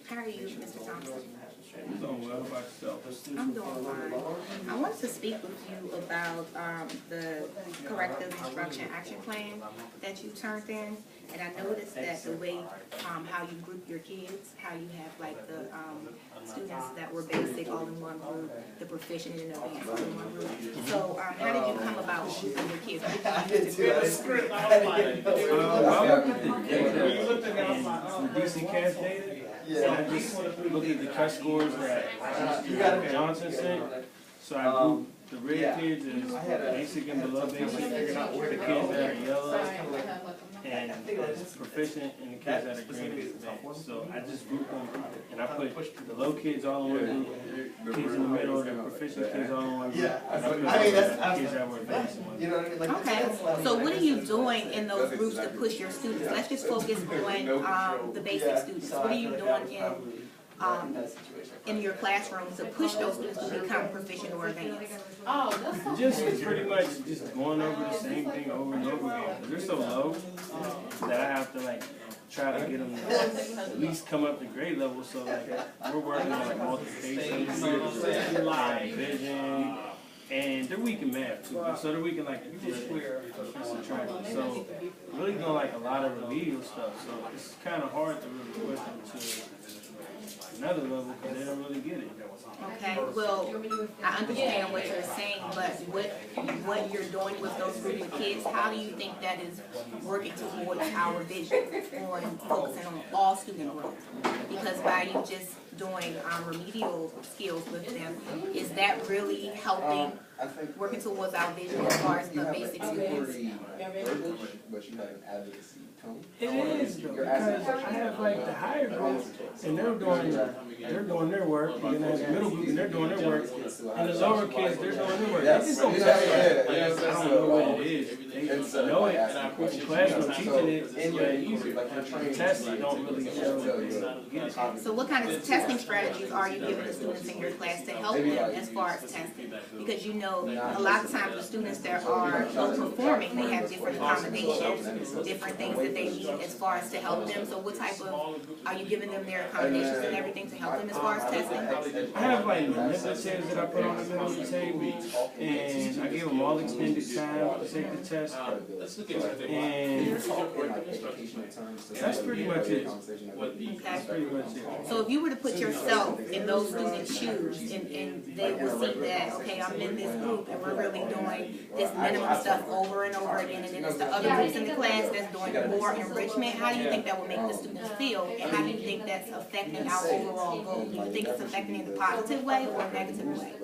How are you, Mr. Thompson? I'm doing well. How about yourself? I'm doing fine. I wanted to speak with you about the corrective instruction action plan that you turned in. And I noticed that the way how you group your kids, how you have like the students that were basic all in one group, the proficient and advanced all in one group. So how did you come about grouping your kids? I looked at the data from DC Cast data. And I just looked at the cut scores that Mr. Johnson sent. So I grouped the red kids as basic and below basic, the kids that are yellow and as proficient, and the kids that are green and advanced. So I just grouped them, and I put the low kids all in one group, kids in the middle, the proficient kids all in one group, and I put the kids that were advanced in one group. Okay, so what are you doing in those groups to push your students? Let's just focus on the basic students. What are you doing in your classroom to push those students to become proficient or advanced? Just pretty much just going over the same thing over and over again. They're so low that I have to like try to get them to at least come up to grade level. So like we're working on like multiplication, division, and they're weak in math too. So they're weak in like subtraction. So really doing like a lot of remedial stuff. So it's kind of hard to really push them to another level because they don't really get it. Okay, well, I understand what you're saying, but what you're doing with those group of kids, how do you think that is working towards our vision on focusing on all student growth? Because by you just doing remedial skills with them, is that really helping working towards our vision as far as the basic students? But you have an advocacy tone. It is though, because I have like the higher groups, and they're doing their work, and then the middle group, and they're doing their work, and the lower kids, they're doing their work. They just don't test it. I don't know what it is. They know it, in class we're teaching it, it's very easy. The tests don't really show that they get it. So what kind of testing strategies are you giving the students in your class to help them as far as testing? Because you know, a lot of times the students that are low performing, they have different accommodations, different things that they need as far as to help them. So what type of, are you giving them their accommodations and everything to help them as far as testing? I have like manipulatives that I put on the middle of the table, and I give them all extended time to take the test. And that's pretty much it. That's pretty much it. So if you were to put yourself in those students' shoes, and they would see that, okay, I'm in this group, and we're really doing this minimum stuff over and over again, and then it's the other groups in the class that's doing more enrichment, how do you think that would make the students feel, and how do you think that's affecting our overall goal? Do you think it's affecting in a positive way or a negative way?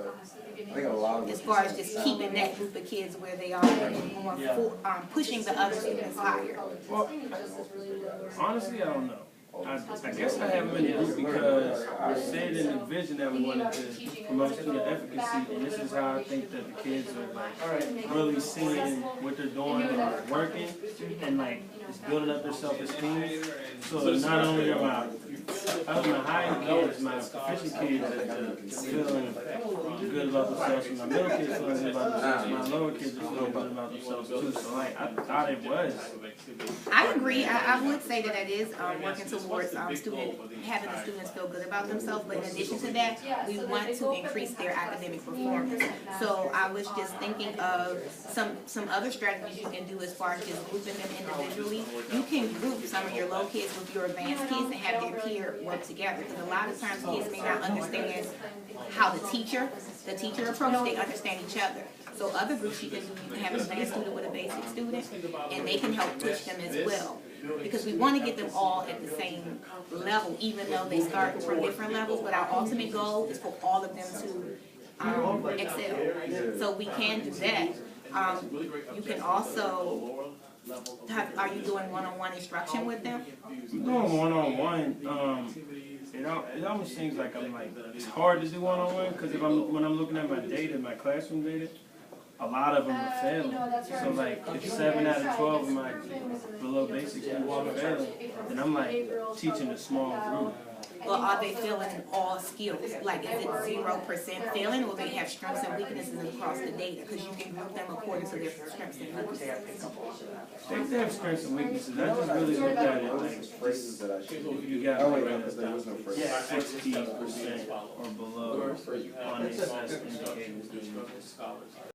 As far as just keeping that group of kids where they are and more pushing the other students higher? Well, honestly, I don't know. I guess I have them in the group because we said in the vision that we wanted to promote student efficacy, and this is how I think that the kids are like really seeing what they're doing and working, and like it's building up their self-esteem. So not only are my higher kids, my proficient kids feeling good about themselves, and my middle kids feeling good about themselves, my lower kids are feeling good about themselves too. So like I thought it was. I agree. I would say that it is working towards having the students feel good about themselves, but in addition to that, we want to increase their academic performance. So I was just thinking of some other strategies you can do as far as just grouping them individually. You can group some of your low kids with your advanced kids and have their peer work together. Because a lot of times kids may not understand how the teacher approach, they understand each other. So other groups you can do, you can have an advanced student with a basic student, and they can help push them as well. Because we want to get them all at the same level, even though they start from different levels, but our ultimate goal is for all of them to excel. So we can do that. You can also, are you doing one-on-one instruction with them? I'm doing one-on-one. It almost seems like it's hard to do one-on-one because when I'm looking at my data, my classroom data, a lot of them are failing. So like if 7 out of 12 of my below basic students are failing, then I'm like teaching a small group. but are they failing in all skills? Like, is it 0% failing, or they have strengths and weaknesses across the data? Because you can group them according to their strengths and weaknesses. They have strengths and weaknesses. I just really look at it like Phrases that I should. if you got Oh, like wait, no, because there was no phrase. 60% or below on the assessment indicators.